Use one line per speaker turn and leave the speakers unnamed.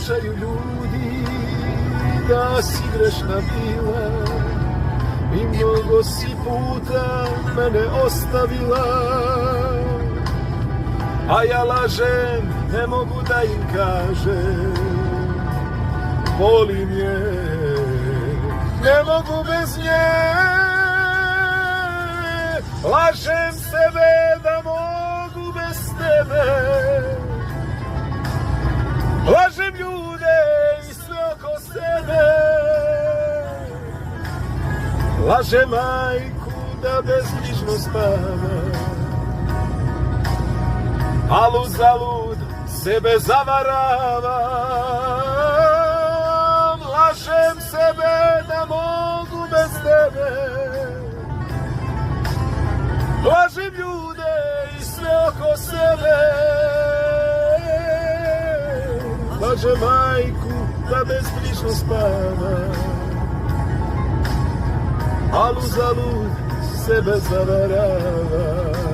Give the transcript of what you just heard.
pričaju ljudi da si grešna bila i mnogo si puta mene ostavila, a ja lažem, ne mogu da im kažem, volim je, ne mogu bez nje. Lažem sebe da mogu bez tebe, lažem ljude i sve oko sebe, lažem majku da bezbrižno spava, al uzalud sebe zavaravam. Lažem sebe da mogu bez tebe, lažem ljude i sve oko sebe, lažem majku da bezbrižno spava, al uzalud sebe zavarava.